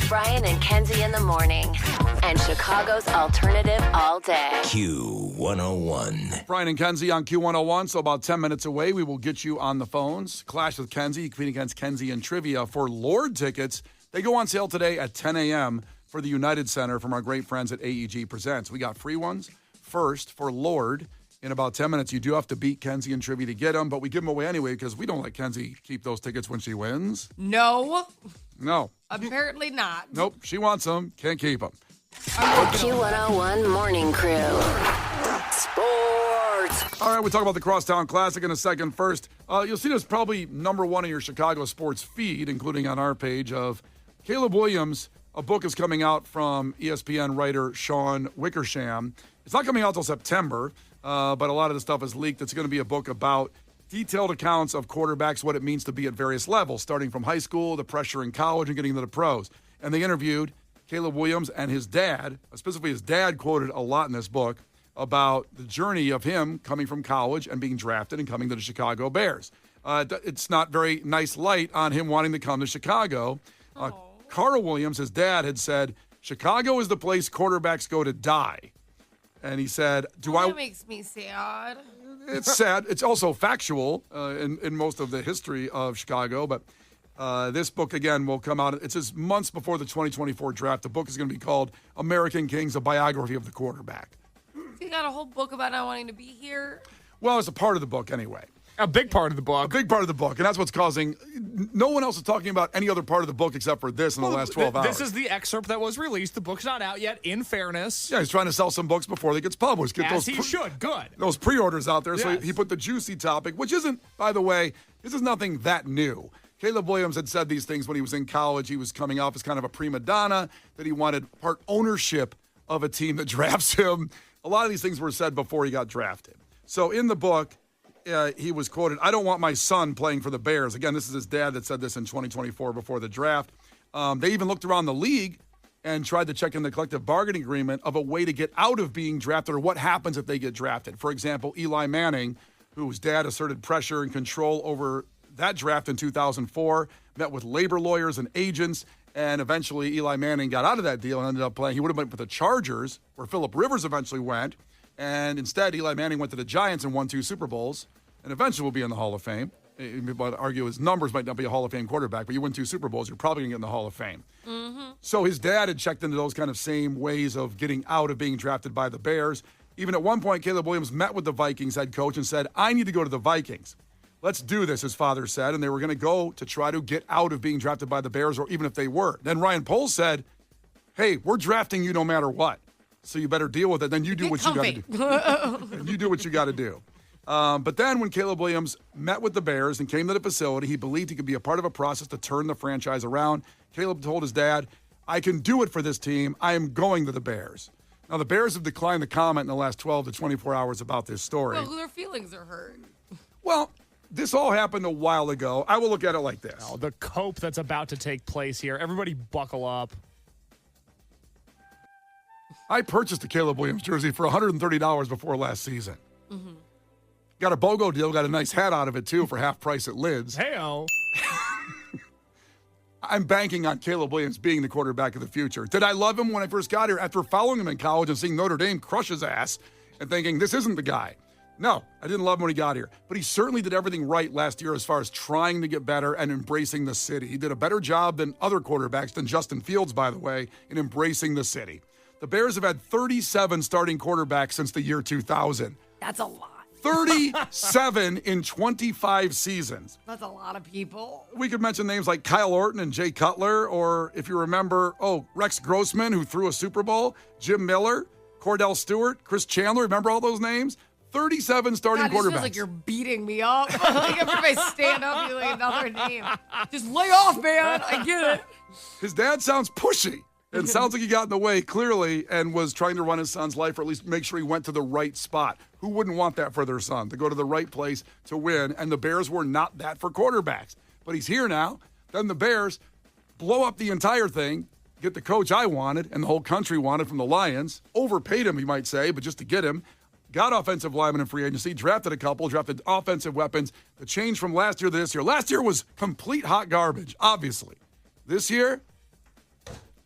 Brian and Kenzie in the morning. And Chicago's alternative all day. Q101. Brian and Kenzie on Q101, so about 10 minutes away, we will get you on the phones. Clash with Kenzie, competing against Kenzie in trivia for Lord tickets. They go on sale today at 10 a.m. for the United Center from our great friends at AEG Presents. We got free ones first for Lord. In about 10 minutes, you do have to beat Kenzie in trivia to get them, but we give them away anyway because we don't let Kenzie keep those tickets when she wins. No. No. Apparently not. Nope, she wants them, can't keep them. Q101 Morning Crew. Sports. All right, we'll talk about the Crosstown Classic in a second. First, you'll see this probably number one in your Chicago sports feed, including on our page, of Caleb Williams. A book is coming out from ESPN writer Sean Wickersham. It's not coming out till September, but a lot of the stuff is leaked. It's going to be a book about detailed accounts of quarterbacks, what it means to be at various levels, starting from high school, the pressure in college, and getting into the pros. And they interviewed Caleb Williams and his dad, specifically his dad quoted a lot in this book about the journey of him coming from college and being drafted and coming to the Chicago Bears. It's not very nice light on him wanting to come to Chicago. Carl Williams, his dad, had said, Chicago is the place quarterbacks go to die. And he said, That makes me sad. It's sad. It's also factual in most of the history of Chicago. But this book, again, will come out. It's just months before the 2024 draft. The book is going to be called American Kings, a biography of the quarterback. You got a whole book about not wanting to be here? Well, it's a part of the book anyway. A big part of the book. A big part of the book. And that's what's causing – no one else is talking about any other part of the book except for this in the last 12 hours. This is the excerpt that was released. The book's not out yet, in fairness. Yeah, he's trying to sell some books before they gets published. Get As he should. Good. Those pre-orders out there. Yes. So he put the juicy topic, which isn't, by the way, this is nothing that new. Caleb Williams had said these things when he was in college. He was coming off as kind of a prima donna, that he wanted part ownership of a team that drafts him. A lot of these things were said before he got drafted. So in the book, he was quoted, I don't want my son playing for the Bears. Again, this is his dad that said this in 2024 before the draft. They even looked around the league and tried to check in the collective bargaining agreement of a way to get out of being drafted or what happens if they get drafted. For example, Eli Manning, whose dad asserted pressure and control over that draft in 2004, met with labor lawyers and agents, and eventually Eli Manning got out of that deal and ended up playing. He would have went with the Chargers, where Phillip Rivers eventually went, and instead Eli Manning went to the Giants and won 2 Super Bowls, and eventually will be in the Hall of Fame. You might argue his numbers might not be a Hall of Fame quarterback, but you win 2 Super Bowls, you're probably going to get in the Hall of Fame. Mm-hmm. So his dad had checked into those kind of same ways of getting out of being drafted by the Bears. Even at one point, Caleb Williams met with the Vikings head coach and said, I need to go to the Vikings. Let's do this, his father said, and they were going to go to try to get out of being drafted by the Bears, or even if they were. Then Ryan Poles said, hey, we're drafting you no matter what, so you better deal with it. Then you do what you got to do. And you do what you got to do. But then when Caleb Williams met with the Bears and came to the facility, he believed he could be a part of a process to turn the franchise around. Caleb told his dad, I can do it for this team. I am going to the Bears. Now, the Bears have declined to comment in the last 12 to 24 hours about this story. Well, their feelings are hurt. Well, this all happened a while ago. I will look at it like this. Oh, the cope that's about to take place here. Everybody buckle up. I purchased a Caleb Williams jersey for $130 before last season. Mm-hmm. Got a BOGO deal, got a nice hat out of it, too, for half price at Lids. Hey-o. I'm banking on Caleb Williams being the quarterback of the future. Did I love him when I first got here after following him in college and seeing Notre Dame crush his ass and thinking, this isn't the guy? No, I didn't love him when he got here. But he certainly did everything right last year as far as trying to get better and embracing the city. He did a better job than other quarterbacks, than Justin Fields, by the way, in embracing the city. The Bears have had 37 starting quarterbacks since the year 2000. That's a lot. 37 in 25 seasons. That's a lot of people. We could mention names like Kyle Orton and Jay Cutler, or if you remember, Rex Grossman, who threw a Super Bowl, Jim Miller, Cordell Stewart, Chris Chandler. Remember all those names? 37 starting quarterbacks. It feels like you're beating me up. Like everybody stand up, you like another name. Just lay off, man. I get it. His dad sounds pushy. It sounds like he got in the way, clearly, and was trying to run his son's life, or at least make sure he went to the right spot. Who wouldn't want that for their son, to go to the right place to win? And the Bears were not that for quarterbacks. But he's here now. Then the Bears blow up the entire thing, get the coach I wanted and the whole country wanted from the Lions. Overpaid him, you might say, but just to get him. Got offensive linemen in free agency, drafted a couple, drafted offensive weapons. The change from last year to this year. Last year was complete hot garbage, obviously. This year,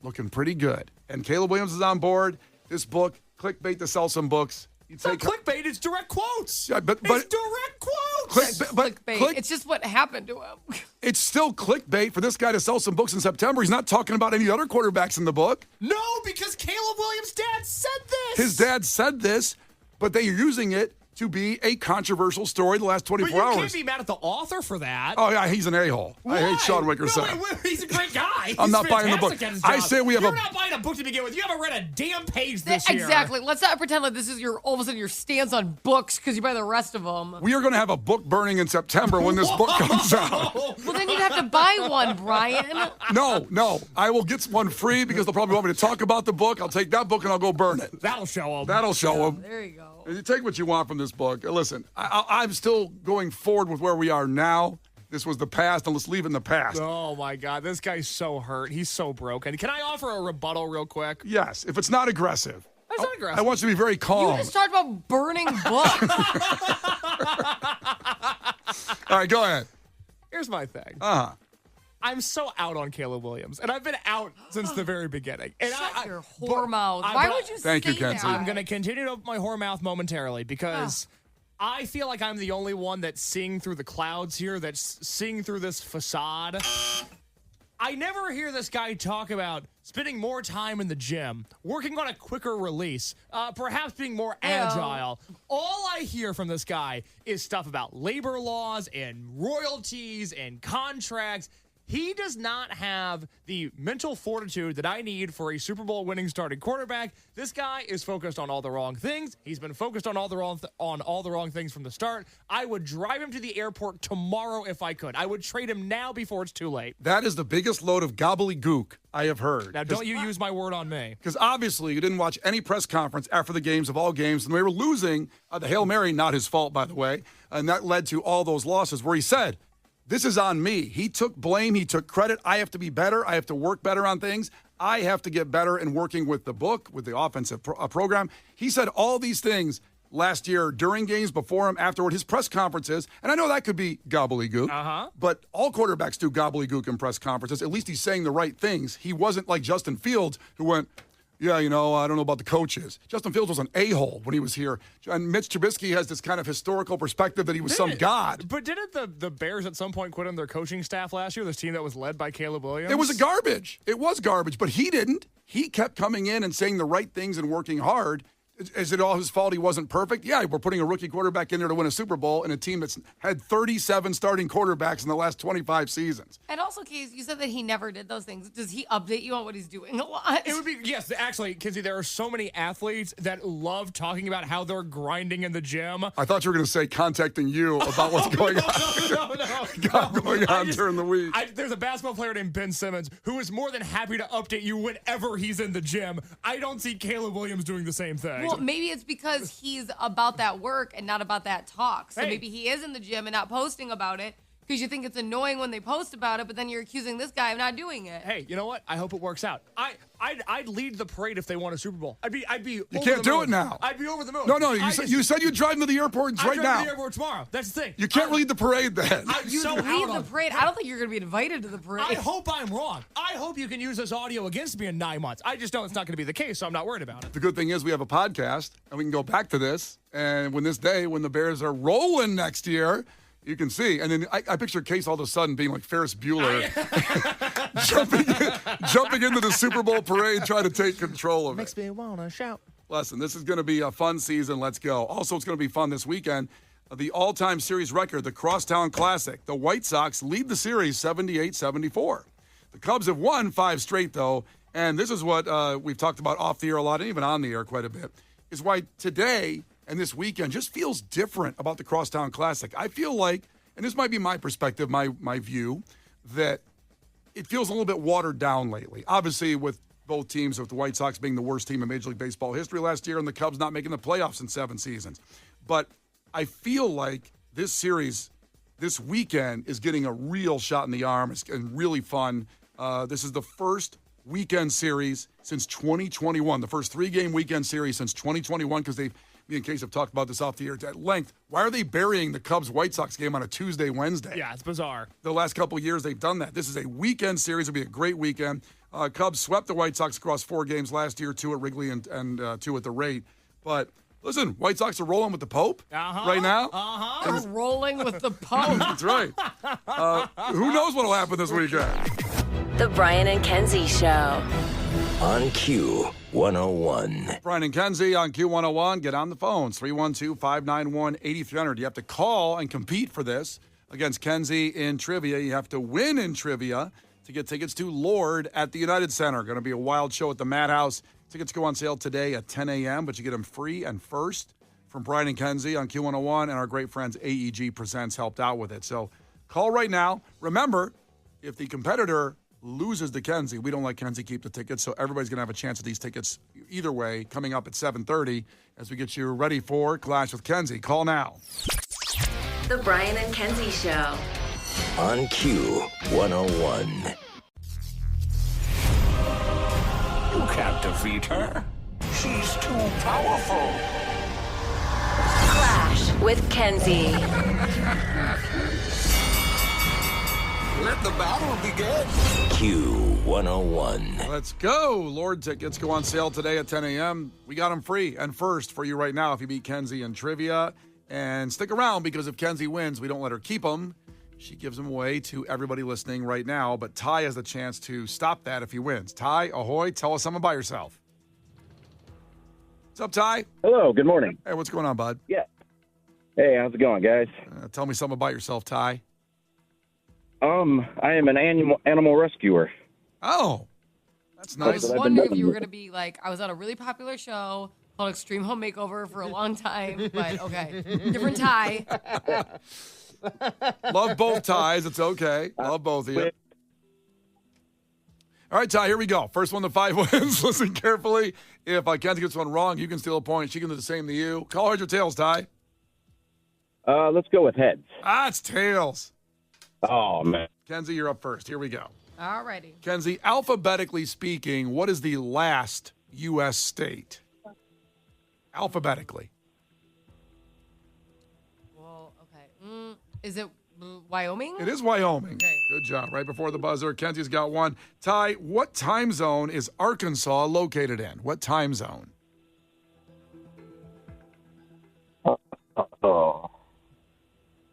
looking pretty good. And Caleb Williams is on board. This book, clickbait to sell some books. It's not clickbait, it's direct quotes. Yeah, but it's direct quotes. Clickbait. It's just what happened to him. It's still clickbait for this guy to sell some books in September. He's not talking about any other quarterbacks in the book. No, because Caleb Williams' dad said this. His dad said this, but they are using it to be a controversial story the last 24 hours. But you can't be mad at the author for that. Oh, yeah, he's an a-hole. Why? I hate Sean Wickerson. No, he's a great guy. I'm not buying the book. I say we have You're not buying a book to begin with. You haven't read a damn page this year. Exactly. Let's not pretend like this is all of a sudden your stance on books because you buy the rest of them. We are going to have a book burning in September when this book comes out. Well, then you'd have to buy one, Brian. No. I will get one free because they'll probably want me to talk about the book. I'll take that book and I'll go burn it. That'll show them. That'll show them. There you go. You take what you want from this book. Listen, I'm still going forward with where we are now. This was the past, and let's leave it in the past. Oh, my God. This guy's so hurt. He's so broken. Can I offer a rebuttal real quick? Yes, if it's not aggressive. It's not aggressive. I want you to be very calm. You just talked about burning books. All right, go ahead. Here's my thing. Uh-huh. I'm so out on Caleb Williams, and I've been out since the very beginning. And Shut your whore mouth. Why would you Thank you, say Kenzie. that? I'm going to continue to open my whore mouth momentarily because I feel like I'm the only one that's seeing through the clouds here, that's seeing through this facade. I never hear this guy talk about spending more time in the gym, working on a quicker release, perhaps being more agile. All I hear from this guy is stuff about labor laws and royalties and contracts. He does not have the mental fortitude that I need for a Super Bowl winning starting quarterback. This guy is focused on all the wrong things. He's been focused on all the wrong things from the start. I would drive him to the airport tomorrow if I could. I would trade him now before it's too late. That is the biggest load of gobbledygook I have heard. Now, don't you use my word on me. Because obviously you didn't watch any press conference after the games of all games, and they were losing. The Hail Mary, not his fault, by the way, and that led to all those losses where he said, this is on me. He took blame. He took credit. I have to be better. I have to work better on things. I have to get better in working with the book, with the offensive program. He said all these things last year during games, before him, afterward, his press conferences. And I know that could be gobbledygook, but all quarterbacks do gobbledygook in press conferences. At least he's saying the right things. He wasn't like Justin Fields, who went, yeah, I don't know about the coaches. Justin Fields was an a-hole when he was here. And Mitch Trubisky has this kind of historical perspective that he was some god. But didn't the Bears at some point quit on their coaching staff last year, this team that was led by Caleb Williams? It was garbage. It was garbage, but he didn't. He kept coming in and saying the right things and working hard. Is it all his fault he wasn't perfect? Yeah, we're putting a rookie quarterback in there to win a Super Bowl in a team that's had 37 starting quarterbacks in the last 25 seasons. And also, Case, you said that he never did those things. Does he update you on what he's doing a lot? It would be, yes, actually, Kenzie, there are so many athletes that love talking about how they're grinding in the gym. I thought you were going to say contacting you about what's going on. Going on during the week. There's a basketball player named Ben Simmons who is more than happy to update you whenever he's in the gym. I don't see Caleb Williams doing the same thing. Well, maybe it's because he's about that work and not about that talk. So maybe he is in the gym and not posting about it because you think it's annoying when they post about it, but then you're accusing this guy of not doing it. Hey, you know what? I hope it works out. I'd lead the parade if they won a Super Bowl. I'd be. You can't do it now. I'd be over the moon. No. You said you'd drive him to the airport right now. I'd drive to the airport tomorrow. That's the thing. You can't lead the parade then. You lead the parade. I don't think you're going to be invited to the parade. I hope I'm wrong. I hope you can use this audio against me in 9 months. I just know it's not going to be the case, so I'm not worried about it. The good thing is we have a podcast, and we can go back to this. And when the Bears are rolling next year, you can see. And then I picture Case all of a sudden being like Ferris Bueller, jumping into the Super Bowl parade, trying to take control of it. Makes me want to shout. Listen, this is going to be a fun season. Let's go. Also, it's going to be fun this weekend. The all-time series record, the Crosstown Classic. The White Sox lead the series 78-74. The Cubs have won 5 straight, though. And this is what we've talked about off the air a lot, and even on the air quite a bit, is why today and this weekend just feels different about the Crosstown Classic. I feel like, and this might be my perspective, my view, that it feels a little bit watered down lately. Obviously, with both teams, with the White Sox being the worst team in Major League Baseball history last year and the Cubs not making the playoffs in 7 seasons. But I feel like this series, this weekend, is getting a real shot in the arm. It's really fun. This is the first weekend series since 2021, the first 3-game weekend series since 2021, because me and Case have talked about this off the air at length. Why are they burying the Cubs-White Sox game on a Tuesday, Wednesday? Yeah, it's bizarre. The last couple of years they've done that. This is a weekend series. It'll be a great weekend. Cubs swept the White Sox across 4 games last year, 2 at Wrigley and 2 at the rate. But listen, White Sox are rolling with the Pope right now. They're rolling with the Pope. That's right. Who knows what will happen this weekend? The Brian and Kenzie Show. On Q101. Brian and Kenzie on Q101. Get on the phones, 312-591-8300. You have to call and compete for this against Kenzie in trivia. You have to win in trivia to get tickets to Lord at the United Center. Going to be a wild show at the Madhouse. Tickets go on sale today at 10 a.m., but you get them free and first from Brian and Kenzie on Q101, and our great friends AEG Presents helped out with it. So call right now. Remember, if the competitor loses to Kenzie, we don't let Kenzie keep the tickets, so everybody's going to have a chance at these tickets either way coming up at 7:30 as we get you ready for Clash with Kenzie. Call now. The Brian and Kenzie Show. On Q101. You can't defeat her. She's too powerful. Clash with Kenzie. Let the battle begin. Q101. Let's go. Lord tickets go on sale today at 10 a.m. We got them free and first for you right now if you beat Kenzie in trivia. And stick around because if Kenzie wins, we don't let her keep them. She gives them away to everybody listening right now. But Ty has the chance to stop that if he wins. Ty, ahoy. Tell us something about yourself. What's up, Ty? Hello, good morning. Hey, what's going on, bud? Yeah. Hey, how's it going, guys? Tell me something about yourself, Ty. I am an animal rescuer. Oh, that's I nice. was wondering if you were going to be like, I was on a really popular show called Extreme Home Makeover for a long time, but okay. Different Ty. Love both Ties. It's okay. Love both of you. All right, Ty, here we go. First one to 5 wins. Listen carefully. If Kenzie gets one wrong, you can steal a point. She can do the same to you. Call heads or tails, Ty. Let's go with heads. It's tails. Oh, man. Kenzie, you're up first. Here we go. Alrighty. Kenzie, alphabetically speaking, what is the last U.S. state? Alphabetically. Well, okay. Is it Wyoming? It is Wyoming. Okay. Good job. Right before the buzzer. Kenzie's got one. Ty, what time zone is Arkansas located in? What time zone?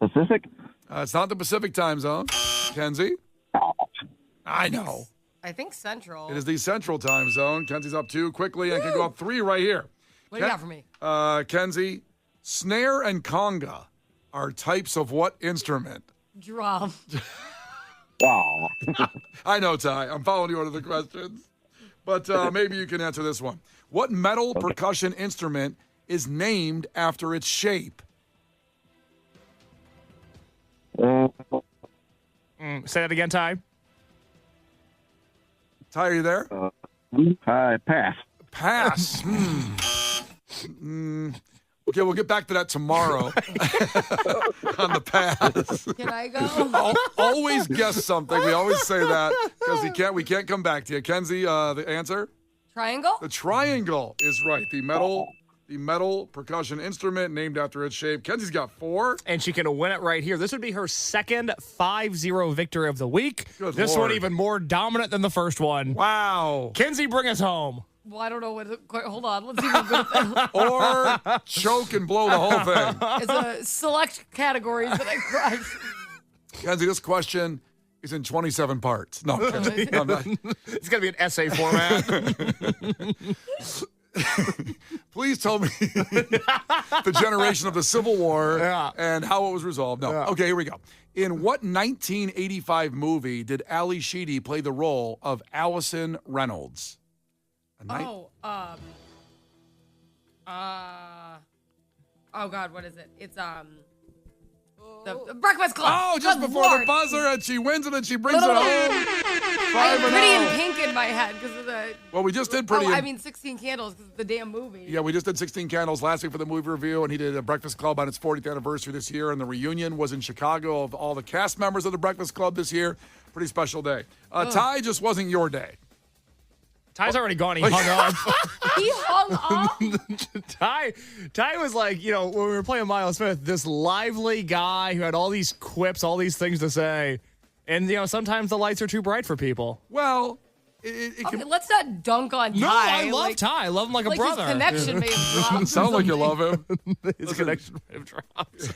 Pacific? It's not the Pacific time zone. Kenzie? I know. I think Central. It is the Central time zone. Kenzie's up 2 quickly and can go up 3 right here. What do you got for me? Kenzie, snare and conga are types of what instrument? Drum. Wow. I know, Ty. I'm following you under the questions. But maybe you can answer this one. What metal percussion instrument is named after its shape? Say that again, Ty. Ty, are you there? Pass. Pass. Okay, we'll get back to that tomorrow on the pass. Can I go? Always guess something. We always say that because we can't come back to you. Kenzie, the answer? Triangle? The triangle is right. The metal percussion instrument named after its shape. Kenzie's got 4. And she can win it right here. This would be her second 5-0 victory of the week. Good this Lord. one even more dominant than the first one. Wow. Kenzie, bring us home. Well, I don't know what. Hold on. Let's see if I'm good at that. Or choke and blow the whole thing. It's a select categories that I crush. Kenzie, this question is in 27 parts. No, I'm kidding. No, I'm not. It's going to be an essay format. Please tell me the generation of the Civil War and how it was resolved. No. Okay, here we go. In what 1985 movie did Ali Sheedy play the role of Allison Reynolds? Oh God, what is it? It's the Breakfast Club. Oh, just Good before Lord. the buzzer, and she wins it, and she brings it home. I had Pretty in Pink in my head because of the. Well, we just did Pretty in... I mean 16 Candles because of the damn movie. Yeah, we just did 16 Candles last week for the movie review, and he did a Breakfast Club on its 40th anniversary this year, and the reunion was in Chicago of all the cast members of the Breakfast Club this year. Pretty special day. Ty, just wasn't your day. Ty's already gone. He hung up. He hung up. Ty was like, when we were playing Miles Smith, this lively guy who had all these quips, all these things to say. And, sometimes the lights are too bright for people. Well, it Okay, can let's not dunk on Ty. No, I love Ty. I love him like a brother. His connection may have dropped. sound like you love him. His connection may have dropped.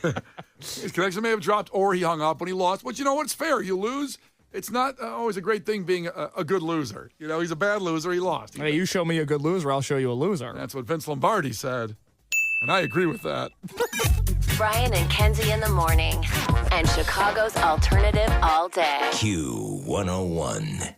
His connection may have dropped, or he hung up when he lost. But you know what? It's fair. You lose. It's not always a great thing being a good loser. You know, he's a bad loser. He lost. Hey, you show me a good loser, I'll show you a loser. That's what Vince Lombardi said. And I agree with that. Brian and Kenzie in the morning. And Chicago's alternative all day. Q101.